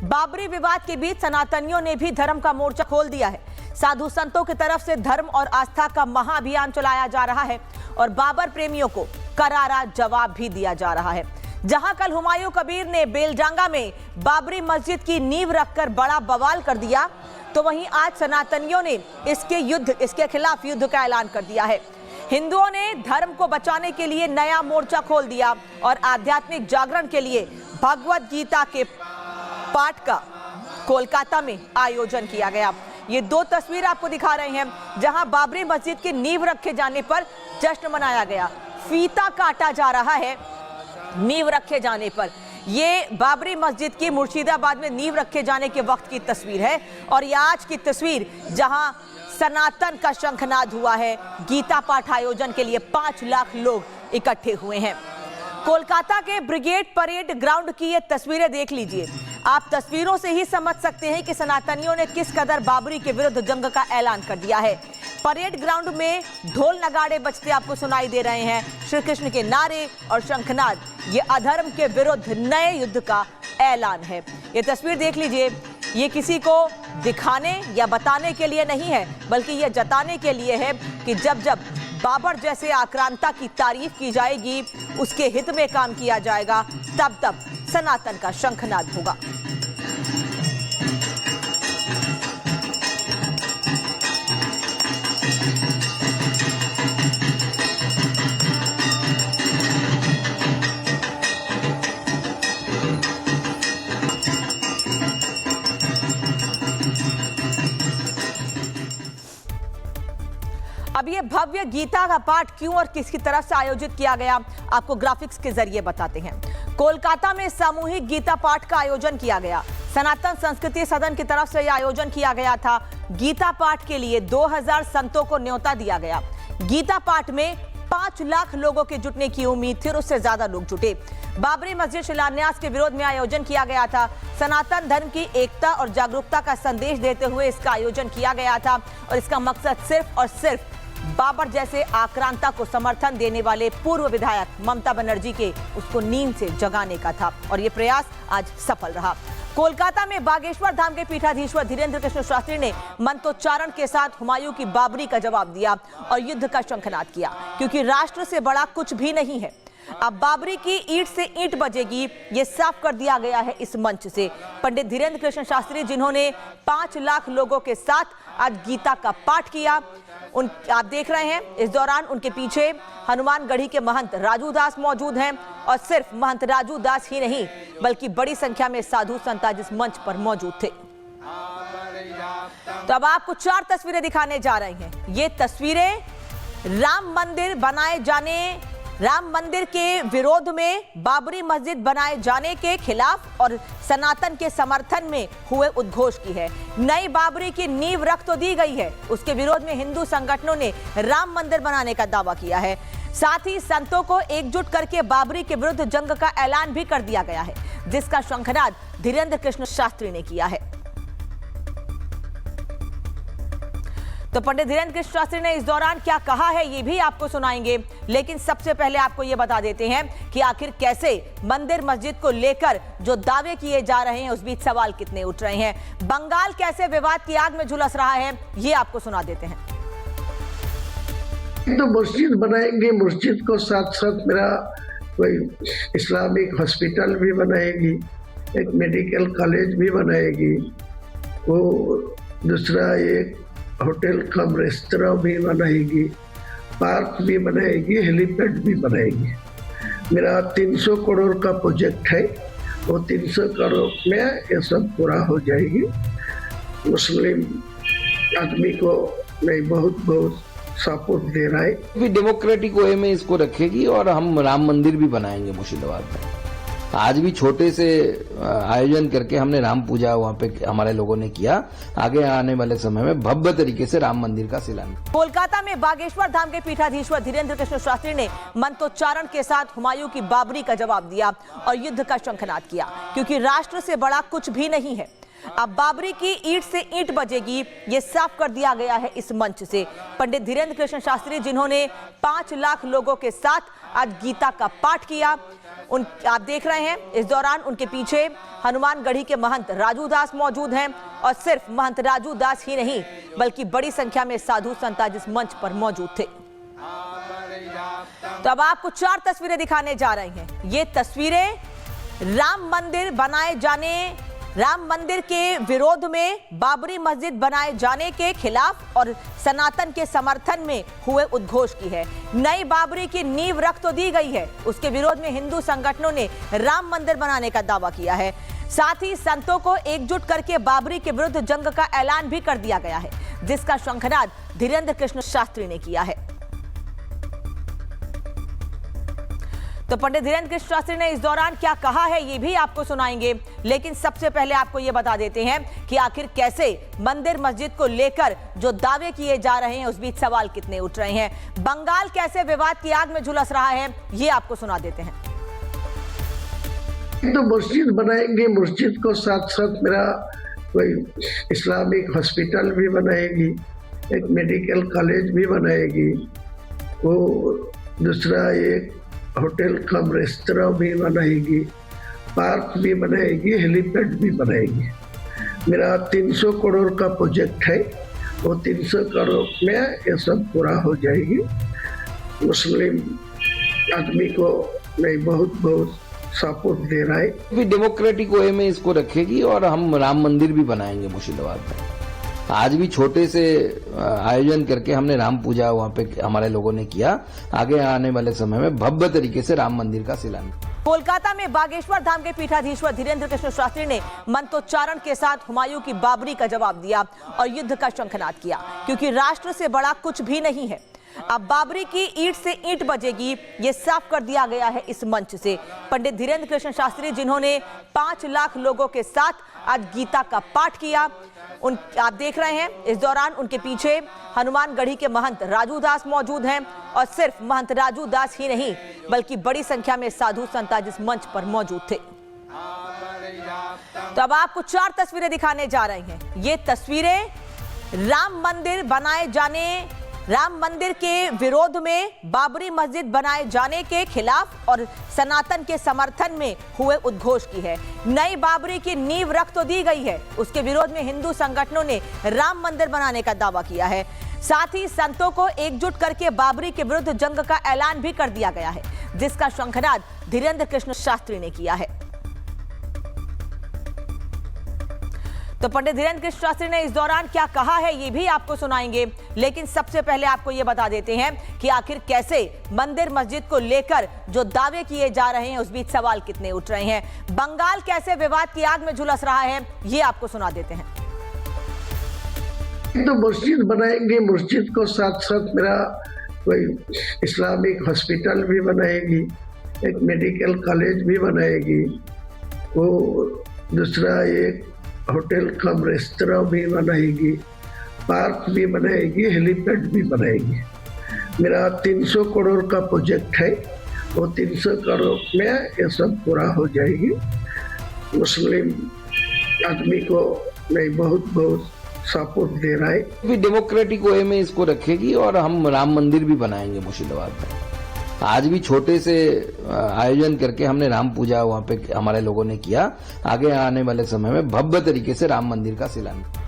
बाबरी विवाद के बीच सनातनियों ने भी धर्म का मोर्चा खोल दिया है। साधु संतों की तरफ से धर्म और आस्था का महाअभियान चलाया जा रहा है और बाबर प्रेमियों को करारा जवाब भी दिया जा रहा है। जहां कल हुमायूं कबीर ने बेलडांगा में बाबरी मस्जिद की नींव रखकर बड़ा बवाल कर दिया, तो वहीं आज सनातनियों ने इसके खिलाफ युद्ध का ऐलान कर दिया है। हिंदुओं ने धर्म को बचाने के लिए नया मोर्चा खोल दिया और आध्यात्मिक जागरण के लिए भगवत गीता के पाठ का कोलकाता में आयोजन किया गया। ये दो तस्वीर आपको दिखा रहे हैं जहां बाबरी मस्जिद की नींव रखे जाने पर जश्न मनाया गया, फीता काटा जा रहा है नींव रखे जाने पर। ये बाबरी मस्जिद की मुर्शिदाबाद में नींव रखे जाने के वक्त की तस्वीर है और ये आज की तस्वीर जहां सनातन का शंखनाद हुआ है। गीता पाठ आयोजन के लिए 5 लाख लोग इकट्ठे हुए हैं। कोलकाता के ब्रिगेड परेड ग्राउंड की ये तस्वीरें देख लीजिए। आप तस्वीरों से ही समझ सकते हैं कि सनातनियों ने किस कदर बाबरी के विरुद्ध जंग का ऐलान कर दिया है। परेड ग्राउंड में ढोल नगाड़े बजते आपको सुनाई दे रहे हैं, श्री कृष्ण के नारे और शंखनाद। ये अधर्म के विरुद्ध नए युद्ध का ऐलान है। ये तस्वीर देख लीजिए, ये किसी को दिखाने या बताने के लिए नहीं है, बल्कि ये जताने के लिए है कि जब जब बाबर जैसे आक्रांता की तारीफ की जाएगी, उसके हित में काम किया जाएगा, तब तब सनातन का शंखनाद होगा। अब ये भव्य गीता का पाठ क्यों और किसकी तरफ से आयोजित किया गया, आपको ग्राफिक्स के जरिए बताते हैं। कोलकाता में सामूहिक गीता पाठ का आयोजन किया गया। सनातन संस्कृति सदन की तरफ से यह आयोजन किया गया था। गीता पाठ के लिए 2000 संतों को न्योता दिया गया। गीता पाठ में 5 लाख लोगों के जुटने की उम्मीद थी और उससे ज्यादा लोग जुटे। बाबरी मस्जिद शिलान्यास के विरोध में आयोजन किया गया था। सनातन धर्म की एकता और जागरूकता का संदेश देते हुए इसका आयोजन किया गया था और इसका मकसद सिर्फ और सिर्फ बाबर जैसे आक्रांता को समर्थन देने वाले पूर्व विधायक ममता बनर्जी के उसको नींद से जगाने का था और ये प्रयास आज सफल रहा। कोलकाता में बागेश्वर धाम के पीठाधीश्वर धीरेन्द्र कृष्ण शास्त्री ने मंत्रोच्चारण के साथ हुमायूं की बाबरी का जवाब दिया और युद्ध का शंखनाद किया, क्योंकि राष्ट्र से बड़ा कुछ भी नहीं है। अब बाबरी की ईंट से ईंट बजेगी, ये साफ कर दिया गया है इस मंच से। पंडित धीरेन्द्र कृष्ण शास्त्री जिन्होंने 5 लाख लोगों के साथ आज गीता का पाठ किया, आप देख रहे हैं इस दौरान उनके पीछे हनुमानगढ़ी के महंत राजू दास मौजूद हैं और सिर्फ महंत राजू दास ही नहीं बल्कि बड़ी संख्या में साधु संत आज इस मंच पर मौजूद थे। तो अब आपको 4 तस्वीरें दिखाने जा रहे हैं। ये तस्वीरें राम मंदिर के विरोध में बाबरी मस्जिद बनाए जाने के खिलाफ और सनातन के समर्थन में हुए उद्घोष की है। नई बाबरी की नींव रख तो दी गई है, उसके विरोध में हिंदू संगठनों ने राम मंदिर बनाने का दावा किया है। साथ ही संतों को एकजुट करके बाबरी के विरुद्ध जंग का ऐलान भी कर दिया गया है, जिसका शंखनाद धीरेन्द्र कृष्ण शास्त्री ने किया है। तो पंडित धीरेन्द्र कृष्ण शास्त्री ने इस दौरान क्या कहा है ये भी आपको सुनाएंगे, लेकिन सबसे पहले आपको ये बता देते हैं कि आखिर कैसे मंदिर मस्जिद को लेकर जो दावे किए जा रहे हैं उस बीच सवाल कितने उठ रहे हैं। बंगाल कैसे विवाद की आग में झुलस रहा है ये आपको सुना देते हैं। तो मस्जिद बनाएंगे, मस्जिद को साथ साथ मेरा कोई इस्लामिक हॉस्पिटल भी बनाएगी, एक मेडिकल कॉलेज भी बनाएगी, वो दूसरा एक होटल कम रेस्तरां भी बनाएगी, पार्क भी बनाएगी, हेलीपैड भी बनाएगी। मेरा 300 करोड़ का प्रोजेक्ट है, वो 300 करोड़ में ये सब पूरा हो जाएगी। मुस्लिम आदमी को मैं बहुत सपोर्ट दे रहा है। डेमोक्रेटिक वे में इसको रखेगी और हम राम मंदिर भी बनाएंगे मुर्शिदाबाद में। आज भी छोटे से आयोजन करके हमने राम पूजा वहाँ पे हमारे लोगों ने किया। आगे आने वाले समय में भव्य तरीके से राम मंदिर का शिलान्यास। कोलकाता में बागेश्वर धाम के पीठाधीश्वर धीरेन्द्र कृष्ण शास्त्री ने मंत्रोच्चारण के साथ हुमायूं की बाबरी का जवाब दिया और युद्ध का शंखनाद किया, क्योंकि राष्ट्र से बड़ा कुछ भी नहीं है। अब बाबरी की ईंट से ईंट बजेगी, ये साफ कर दिया गया है इस मंच से। पंडित धीरेन्द्र कृष्ण शास्त्री जिन्होंने 5 लाख लोगों के साथ आज गीता का पाठ किया, आप देख रहे हैं इस दौरान उनके पीछे हनुमानगढ़ी के महंत राजू दास मौजूद हैं। और सिर्फ महंत राजू दास ही नहीं बल्कि बड़ी संख्या में साधु संत आज इस मंच पर मौजूद थे। तो अब आपको 4 तस्वीरें दिखाने जा रहे हैं। ये तस्वीरें राम मंदिर के विरोध में बाबरी मस्जिद बनाए जाने के खिलाफ और सनातन के समर्थन में हुए उद्घोष की है। नई बाबरी की नींव रख तो दी गई है, उसके विरोध में हिंदू संगठनों ने राम मंदिर बनाने का दावा किया है। साथ ही संतों को एकजुट करके बाबरी के विरुद्ध जंग का ऐलान भी कर दिया गया है, जिसका शंखनाद धीरेन्द्र कृष्ण शास्त्री ने किया है। तो पंडित धीरेन्द्र कृष्ण शास्त्री ने इस दौरान क्या कहा है ये भी आपको सुनाएंगे, लेकिन सबसे पहले आपको ये बता देते हैं कि आखिर कैसे मंदिर मस्जिद को लेकर जो दावे किए जा रहे हैं उस बीच सवाल कितने उठ रहे हैं। बंगाल कैसे विवाद की आग में झुलस रहा है ये आपको सुना देते हैं। तो मस्जिद बनाएंगे, मस्जिद को साथ साथ मेरा कोई इस्लामिक हॉस्पिटल भी बनाएगी, एक मेडिकल कॉलेज भी बनाएगी, वो दूसरा एक होटल कम रेस्तरां भी बनाएगी, पार्क भी बनाएगी, हेलीपैड भी बनाएगी। मेरा 300 करोड़ का प्रोजेक्ट है, वो 300 करोड़ में ये सब पूरा हो जाएगी। मुस्लिम आदमी को मैं बहुत सपोर्ट दे रहा है। डेमोक्रेटिक वे में इसको रखेगी और हम राम मंदिर भी बनाएंगे मुर्शिदाबाद में। आज भी छोटे से आयोजन करके हमने राम पूजा वहाँ पे हमारे लोगों ने किया। आगे आने वाले समय में भव्य तरीके से राम मंदिर का शिलान्यास। कोलकाता में बागेश्वर धाम के पीठाधीश्वर धीरेन्द्र कृष्ण शास्त्री ने मंत्रोच्चारण के साथ हुमायूं की बाबरी का जवाब दिया और युद्ध का शंखनाद किया, क्योंकि राष्ट्र से बड़ा कुछ भी नहीं है। अब बाबरी की ईंट से ईंट बजेगी, ये साफ कर दिया गया है इस मंच से। पंडित धीरेन्द्र कृष्ण शास्त्री जिन्होंने 5 लाख लोगों के साथ आज गीता का पाठ किया, आप देख रहे हैं इस दौरान उनके पीछे हनुमानगढ़ी के महंत राजू दास मौजूद हैं। और सिर्फ महंत राजू दास ही नहीं बल्कि बड़ी संख्या में साधु संत आज इस मंच पर मौजूद थे। तो अब आपको 4 तस्वीरें दिखाने जा रहे हैं। ये तस्वीरें राम मंदिर के विरोध में बाबरी मस्जिद बनाए जाने के खिलाफ और सनातन के समर्थन में हुए उद्घोष की है। नई बाबरी की नींव रख तो दी गई है, उसके विरोध में हिंदू संगठनों ने राम मंदिर बनाने का दावा किया है। साथ ही संतों को एकजुट करके बाबरी के विरुद्ध जंग का ऐलान भी कर दिया गया है, जिसका शंखनाद धीरेन्द्र कृष्ण शास्त्री ने किया है। तो पंडित धीरेन्द्र कृष्ण शास्त्री ने इस दौरान क्या कहा है ये भी आपको सुनाएंगे, लेकिन सबसे पहले आपको ये बता देते हैं कि आखिर कैसे मंदिर मस्जिद को लेकर जो दावे किए जा रहे हैं उस बीच सवाल कितने उठ रहे हैं। बंगाल कैसे विवाद की आग में झुलस रहा है ये आपको सुना देते हैं। तो मस्जिद बनाएंगे, मस्जिद को साथ साथ मेरा कोई इस्लामिक हॉस्पिटल भी बनाएगी, एक मेडिकल कॉलेज भी बनाएगी, वो दूसरा एक होटल कम रेस्तरां भी बनाएगी, पार्क भी बनाएगी, हेलीपैड भी बनाएगी। मेरा 300 करोड़ का प्रोजेक्ट है, वो 300 करोड़ में ये सब पूरा हो जाएगी। मुस्लिम आदमी को मैं बहुत सपोर्ट दे रहा है। डेमोक्रेटिक वे में इसको रखेगी और हम राम मंदिर भी बनाएंगे मुर्शिदाबाद में। आज भी छोटे से आयोजन करके हमने राम पूजा वहाँ पे हमारे लोगों ने किया। आगे आने वाले समय में भव्य तरीके से राम मंदिर का शिलान्यास।